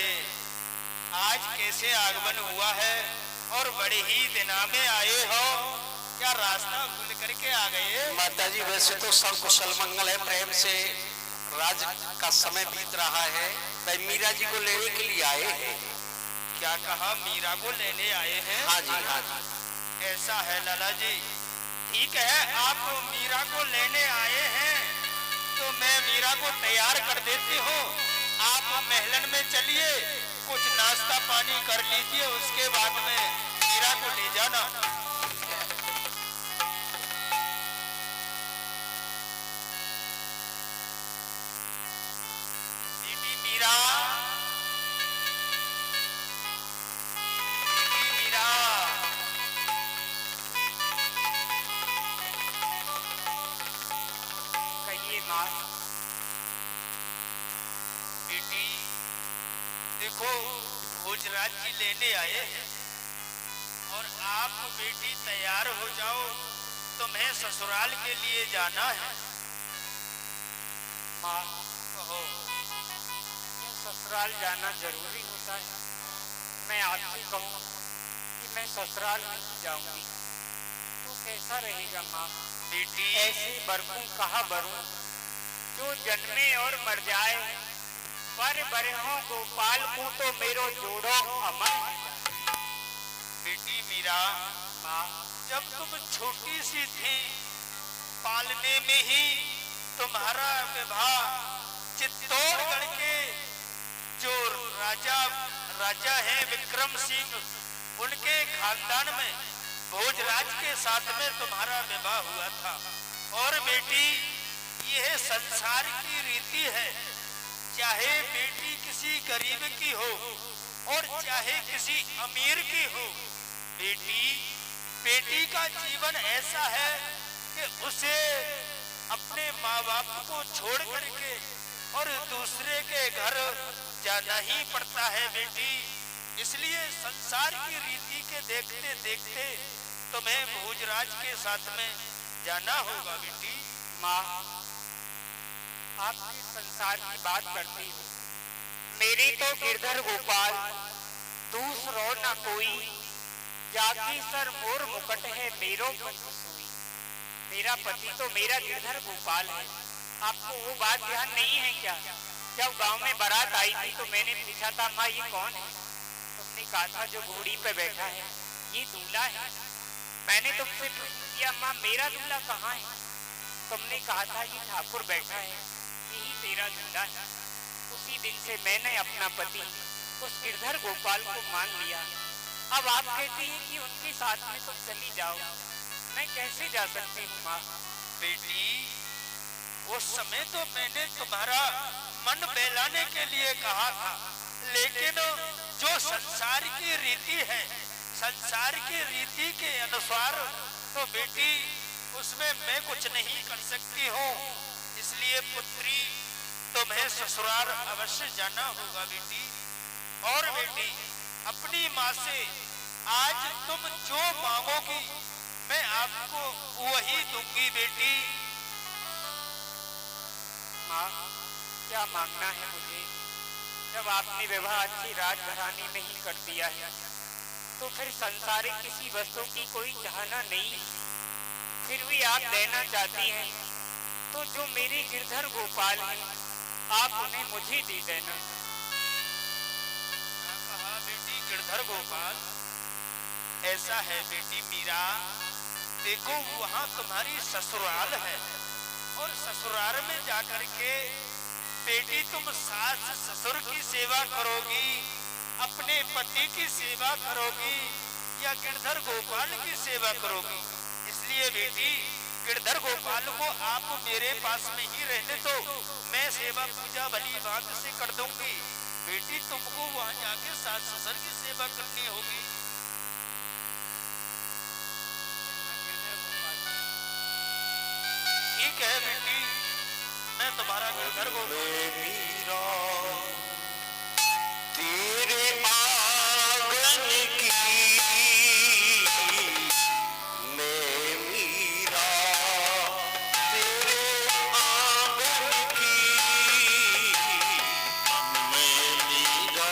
रहे, आज कैसे आगमन हुआ है और बड़े ही दिना में आए हो, क्या रास्ता भूल करके आ गए? माता जी वैसे तो सब कुशल मंगल है, प्रेम से राज का समय बीत रहा है, भाई मीरा जी को लेने के लिए आए हैं। क्या कहा, मीरा को लेने आए हैं? हाँ जी हाँ जी। ऐसा है लाला जी, ठीक है, आप मीरा को लेने आए हैं तो मैं मीरा को तैयार कर देती हूँ। आप महलन में चलिए, कुछ नाश्ता पानी कर लीजिए, उसके बाद में मीरा को ले जाना। बेटी मीरा, बेटी मीरा, कहिए माँ। बेटी देखो, भोजराज जी लेने आए हैं और आप बेटी तैयार हो जाओ, तुम्हें ससुराल के लिए जाना है। माँ, कहो। क्या ससुराल जाना जरूरी होता है? मैं आपसे कहूँ कि मैं ससुराल नहीं जाऊंगी तो कैसा रहेगा माँ? बेटी ऐसे बरकूं कहाँ बरूं, जो जन्मे और मर जाए, पर बरहों गोपाल को तो मेरो जोड़ो अमर। बेटी मीरा, माँ, जब तुम छोटी सी थी, पालने में ही तुम्हारा विवाह चित्तौड़गढ़ के जो राजा हैं विक्रम सिंह, उनके खानदान में भोजराज के साथ में तुम्हारा विवाह हुआ था। और बेटी, यह संसार की रीति है, चाहे बेटी किसी गरीब की हो और चाहे किसी अमीर की हो, बेटी का जीवन ऐसा है कि उसे अपने माँ बाप को छोड़ करके और दूसरे के घर जाना ही पड़ता है बेटी। इसलिए संसार की रीति के देखते देखते तुम्हें भोजराज के साथ में जाना होगा बेटी। माँ, आपके संसार की बात करती हूँ, मेरी तो गिरधर गोपाल दूसरो न कोई, जाकी सर मोर मुकट है मेरो पति सोई। मेरा पति तो मेरा गिरधर गोपाल है। आपको वो बात ध्यान नहीं है क्या? जब गांव में बारात आई थी तो मैंने पूछा था, माँ ये कौन है? तुमने कहा था जो घोड़ी पे बैठा है ये दूल्हा है। मैंने तुमसे पूछा, माँ मेरा दूल्हा कहाँ है? तुमने कहा था ये ठाकुर बैठा है, यही तेरा दूल्हा है। उसी दिन से मैंने अपना पति उस गिरधर गोपाल को मान लिया। अब आप कहती हैं कि उनके साथ में तुम चली जाओ, मैं कैसे जा सकती हूँ माँ? बेटी, उस समय तो मैंने तुम्हारा मन बहलाने के लिए कहा था, लेकिन जो संसार की रीति है, संसार की रीति के अनुसार तो बेटी उसमें मैं कुछ नहीं कर सकती हूँ। इसलिए पुत्री, तुम्हें ससुराल अवश्य जाना होगा बेटी। और बेटी, अपनी माँ से आज तुम जो मांगोगी मैं आपको वही दूंगी बेटी। माँ, क्या मांगना है मुझे? जब आपने विवाह अच्छी राजघरानी में ही कर दिया है तो फिर संसारिक किसी वस्तु की कोई चाहना नहीं। फिर भी आप देना चाहती हैं तो जो मेरे गिरधर गोपाल हैं आप उन्हें मुझे दे देना। कहा बेटी गिरधर गोपाल? ऐसा है बेटी मीरा, देखो वहाँ तुम्हारी ससुराल है और ससुराल में जाकर के बेटी तुम सास ससुर की सेवा करोगी, अपने पति की सेवा करोगी या गिरधर गोपाल की सेवा करोगी? इसलिए बेटी, गिरधर गोपाल को आप मेरे पास में ही रहने दो, मैं सेवा पूजा भली बात से कर दूंगी। बेटी, तुमको वहां जाके सास ससुर की सेवा करनी होगी। ठीक है बेटी, मैं तुम्हारा गिरधर गोपाल तेरे आंगन की मैं मीरा, तेरे आंगन की मैं मीरा,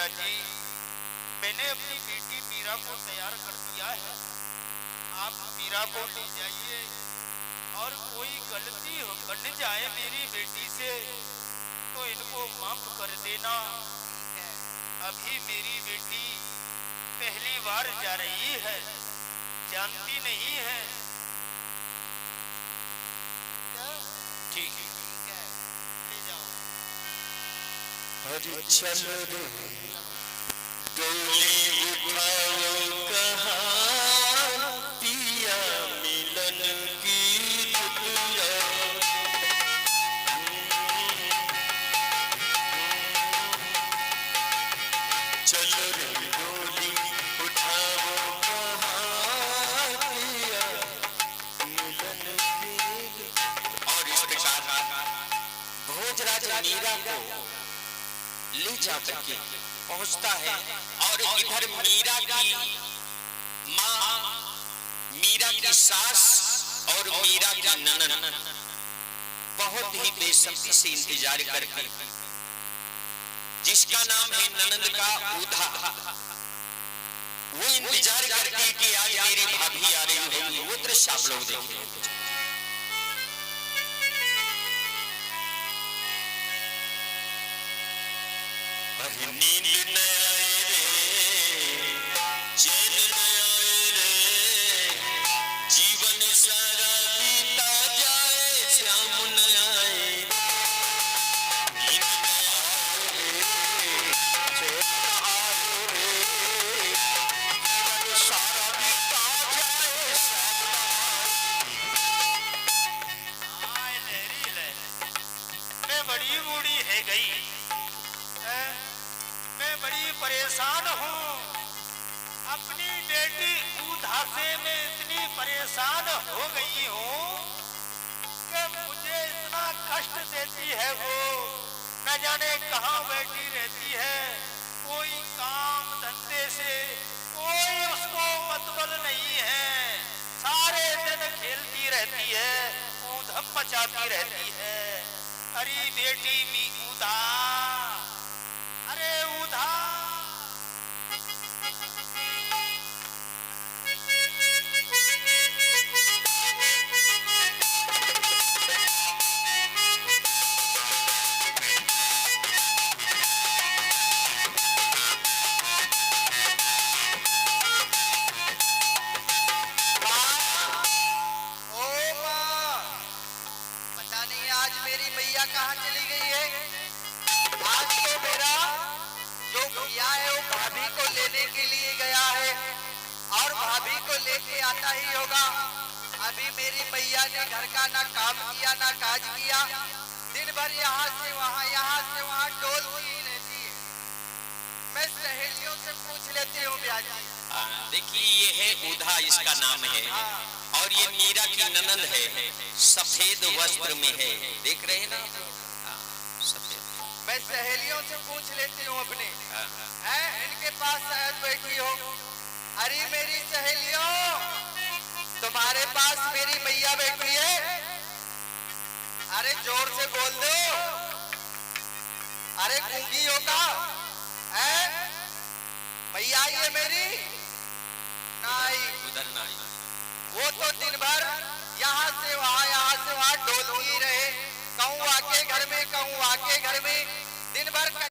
मीरा जी, मैंने अपनी बेटी मीरा को तैयार कर दिया है। आप मीरा को ले जाइए और कोई गलती बन जाए मेरी बेटी से तो इनको माफ कर देना। अभी मेरी बेटी पहली बार जा रही है, जानती नहीं है। ठीक है, ले जाओ। हरि चल रे डोली उठाओ कहाँ पिया मिलन की दुनिया। चल रे डोली उठाओ कहाँ पिया मिलन की। और इस प्रकार भोजराज मीरा को ले जाकर के पहुंचता है और इधर मीरा की माँ, मीरा की सास और मीरा की ननद बहुत ही बेसब्री से इंतजार करके, जिसका नाम है ननद का ऊधा, वो इंतजार करती कि आज मेरी भाभी आ रही होगी। वो दृश्य आप लोग देखिए। अरे नींद न आए रे, चैन न आए रे, जीवन सारा बीता जाए श्याम न आए। नींद न आए रे, चैन न आए रे, जीवन सारा बीता जाए श्याम न आए। लहरी लहर, मैं बड़ी बूढ़ी है गई, मैं बड़ी परेशान हूँ। अपनी बेटी ऊधा से मैं इतनी परेशान हो गई हूँ कि मुझे इतना कष्ट देती है वो। न जाने कहाँ बैठी रहती है, कोई काम धंधे से कोई उसको मतलब नहीं है। सारे दिन खेलती रहती है, ऊधम मचाती रहती है। अरे बेटी मी ऊधा, अरे ऊधा। पता नहीं आज मेरी मैया कहाँ चली गई है। आज तो मेरा जो भैया है वो भाभी को लेने के लिए गया है और भाभी को लेके आता ही होगा। अभी मेरी मैया ने घर का ना काम किया ना काज किया, दिन भर यहाँ से वहाँ डोलती ही रहती है। मैं सहेलियों से पूछ लेती हूँ ब्याह जी। देखिए, ये है ऊधा, इसका नाम है, और ये मीरा की ननद है, सफेद वस्त्र में है, देख रहे हैं ना सफेद। मैं सहेलियों से पूछ लेती हूँ अपने, है इनके पास शायद बैठी हो। अरे मेरी सहेलियों, तुम्हारे पास मेरी मैया बैठी है? अरे जोर से बोल दो। अरे गूंगी हो का है? मैया आई है मेरी? नहीं, उधर ना आई। वो तो दिन भर यहाँ से वहाँ डोलती रहे, कहूँ आके घर में कहूँ आके घर में, दिन भर